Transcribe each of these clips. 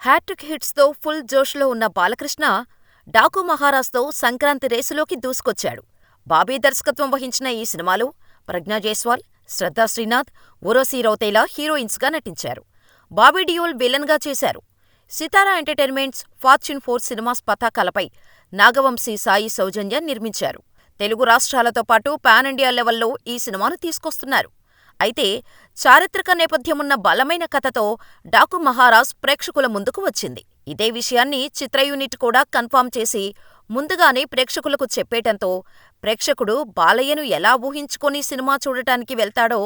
Hat trick హిట్స్తో full జోష్లో ఉన్న బాలకృష్ణ, డాకు మహారాజ్తో సంక్రాంతి రేసులోకి దూసుకొచ్చాడు. బాబీ దర్శకత్వం వహించిన ఈ సినిమాలో ప్రజ్ఞా జైస్వాల్, శ్రద్ధా శ్రీనాథ్, ఉర్వశీ రౌతేలా హీరోయిన్స్గా నటించారు. బాబీ డియోల్ విలన్గా చేశారు. సితారా ఎంటర్టైన్మెంట్స్, ఫార్చ్యూన్ 4 సినిమాస్ పతాకాలపై నాగవంశీ సాయి సౌజన్య నిర్మించారు. తెలుగు రాష్ట్రాలతో పాటు పాన్ ఇండియా లెవెల్లో ఈ సినిమాను తీసుకొస్తున్నారు. అయితే చారిత్రక నేపథ్యమున్న బలమైన కథతో డాకు మహారాజ్ ప్రేక్షకుల ముందుకు వచ్చింది. ఇదే విషయాన్ని చిత్ర యూనిట్ కూడా కన్ఫర్మ్ చేసి ముందుగానే ప్రేక్షకులకు చెప్పేయటంతో ప్రేక్షకుడు బాలయ్యను ఎలా ఊహించుకొని సినిమా చూడటానికి వెళ్తాడో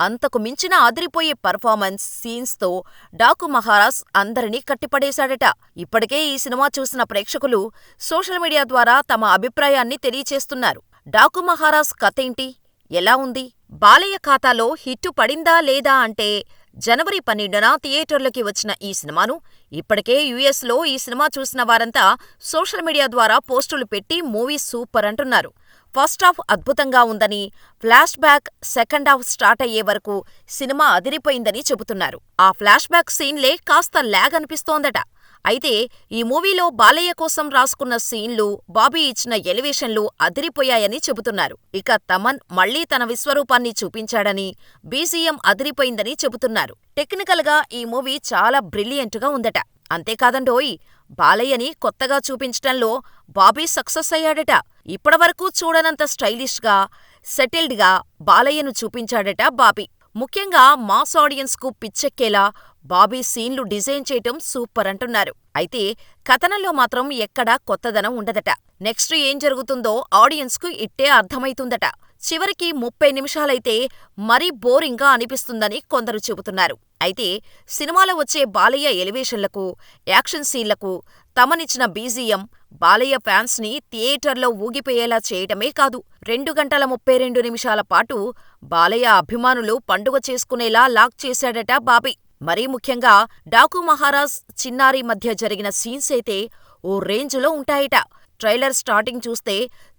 అంతకు మించిన అదిరిపోయే పర్ఫార్మెన్స్, సీన్స్తో డాకు మహారాజ్ అందరినీ కట్టిపడేశాడట. ఇప్పటికే ఈ సినిమా చూసిన ప్రేక్షకులు సోషల్ మీడియా ద్వారా తమ అభిప్రాయాన్ని తెలియచేస్తున్నారు. డాకు మహారాజ్ కథేంటి, ఎలా ఉంది? బాలయ్య ఖాతాలో హిట్టు పడిందా లేదా అంటే, జనవరి 12న థియేటర్లకి వచ్చిన ఈ సినిమాను ఇప్పటికే యూఎస్లో ఈ సినిమా చూసిన వారంతా సోషల్ మీడియా ద్వారా పోస్టులు పెట్టి మూవీ సూపర్ అంటున్నారు. ఫస్ట్ హాఫ్ అద్భుతంగా ఉందని, flash back second half start అయ్యే వరకు సినిమా అదిరిపోయిందని చెబుతున్నారు. ఆ ఫ్లాష్ బ్యాక్ సీన్లే కాస్త ల్యాగ్ అనిపిస్తోందట. అయితే ఈ మూవీలో బాలయ్య కోసం రాసుకున్న సీన్లు, బాబీ ఇచ్చిన ఎలివేషన్లు అదిరిపోయాయని చెబుతున్నారు. ఇక తమన్ మళ్లీ తన విశ్వరూపాన్ని చూపించాడని, బీజీఎం అదిరిపోయిందని చెబుతున్నారు. టెక్నికల్గా ఈ మూవీ చాలా బ్రిలియంట్గా ఉందట. అంతేకాదండోయ్, బాలయ్యని కొత్తగా చూపించటంలో బాబీ సక్సెస్ అయ్యాడట. ఇప్పటివరకు చూడనంత స్టైలిష్గా, సెటిల్డ్గా బాలయ్యను చూపించాడట బాబీ. ముఖ్యంగా మాస్ ఆడియన్స్కు పిచ్చెక్కేలా బాబీ సీన్లు డిజైన్ చేయటం సూపర్ అంటున్నారు. అయితే కథనంలో మాత్రం ఎక్కడా కొత్తదనం ఉండదట. నెక్స్ట్ ఏం జరుగుతుందో ఆడియన్స్కు ఇట్టే అర్థమైతుందట. చివరికి 30 నిమిషాలైతే మరీ బోరింగ్గా అనిపిస్తుందని కొందరు చెబుతున్నారు. అయితే సినిమాలో వచ్చే బాలయ్య ఎలివేషన్లకు, యాక్షన్ సీన్లకు తమనిచ్చిన బీజీఎం బాలయ్య ఫ్యాన్స్ని థియేటర్లో ఊగిపోయేలా చేయటమే కాదు, 2 గంటల 32 నిమిషాల పాటు బాలయ్య అభిమానులు పండుగ చేసుకునేలా లాక్ చేశాడట బాబీ. మరీ ముఖ్యంగా డాకు మహారాజ్, చిన్నారి మధ్య జరిగిన సీన్స్ అయితే ఓ రేంజ్లో ఉంటాయట. ట్రైలర్ స్టార్టింగ్ చూస్తే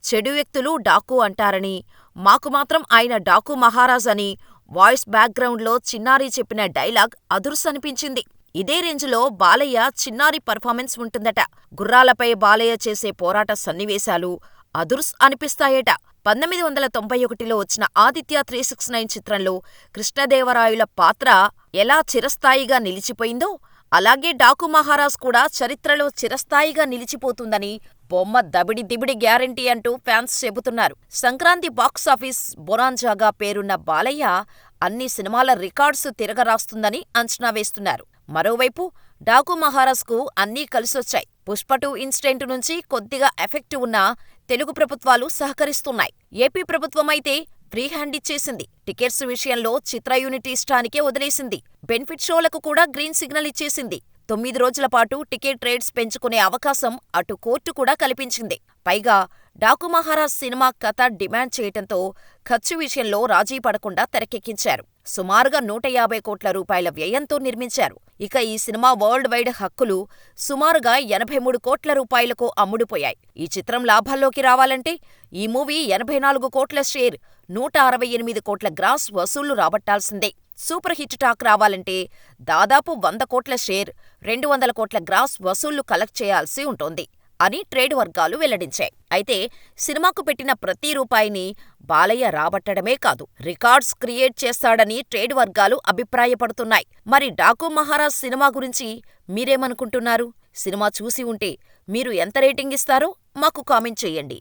చెడు వ్యక్తులు డాకు అంటారని, మాకు మాత్రం ఆయన డాకు మహారాజ్ అని వాయిస్ బ్యాక్గ్రౌండ్లో చిన్నారి చెప్పిన డైలాగ్ అదుర్సనిపించింది. ఇదే రేంజ్లో బాలయ్య, చిన్నారి పర్ఫార్మెన్స్ ఉంటుందట. గుర్రాలపై బాలయ్య చేసే పోరాట సన్నివేశాలు అదుర్స్ అనిపిస్తాయట. 1991లో వచ్చిన ఆదిత్య 369 చిత్రంలో కృష్ణదేవరాయల పాత్ర ఎలా చిరస్థాయిగా నిలిచిపోయిందో, అలాగే డాకు మహారాజ్ కూడా చరిత్రలో చిరస్థాయిగా నిలిచిపోతుందని బొమ్మ దబిడి దిబిడి గ్యారంటీ అంటూ ఫ్యాన్స్ చెబుతున్నారు. సంక్రాంతి బాక్సాఫీస్ బొనాంజాగా పేరున్న బాలయ్య అన్ని సినిమాల రికార్డ్స్ తిరగరాస్తుందని అంచనా వేస్తున్నారు. మరోవైపు డాకు మహారాజ్కు అన్నీ కలిసొచ్చాయి. పుష్ప 2 ఇన్సిడెంట్ నుంచి కొద్దిగా ఎఫెక్ట్ ఉన్న తెలుగు ప్రభుత్వాలు సహకరిస్తున్నాయి. ఏపీ ప్రభుత్వమైతే ఫ్రీ హ్యాండ్ ఇచ్చేసింది. టికెట్స్ విషయంలో చిత్ర యూనిట్ ఇష్టానికే వదిలేసింది. బెనిఫిట్ షోలకు కూడా గ్రీన్ సిగ్నల్ ఇచ్చేసింది. 9 రోజుల పాటు టికెట్ రేట్స్ పెంచుకునే అవకాశం అటు కోర్టు కూడా కల్పించింది. పైగా డాకు మహారాజ్ సినిమా కథ డిమాండ్ చేయటంతో ఖర్చు విషయంలో రాజీ పడకుండా తెరకెక్కించారు. సుమారుగా 150 కోట్ల రూపాయల వ్యయంతో నిర్మించారు. ఇక ఈ సినిమా వరల్డ్ వైడ్ హక్కులు సుమారుగా 83 కోట్ల రూపాయలకు అమ్ముడుపోయాయి. ఈ చిత్రం లాభాల్లోకి రావాలంటే ఈ మూవీ 84 కోట్ల షేర్, 168 కోట్ల గ్రాస్ వసూళ్లు రాబట్టాల్సిందే. సూపర్ హిట్ టాక్ రావాలంటే దాదాపు 100 కోట్ల షేర్, 200 కోట్ల గ్రాస్ వసూళ్లు కలెక్ట్ చేయాల్సి ఉంటోంది అని ట్రేడ్ వర్గాలు వెల్లడించాయి. అయితే సినిమాకు పెట్టిన ప్రతి రూపాయిని బాలయ్య రాబట్టడమే కాదు, రికార్డ్స్ క్రియేట్ చేస్తాడని ట్రేడ్ వర్గాలు అభిప్రాయపడుతున్నాయి. మరి డాకు మహారాజ్ సినిమా గురించి మీరేమనుకుంటున్నారు? సినిమా చూసి ఉంటే మీరు ఎంత రేటింగ్ ఇస్తారో మాకు కామెంట్ చేయండి.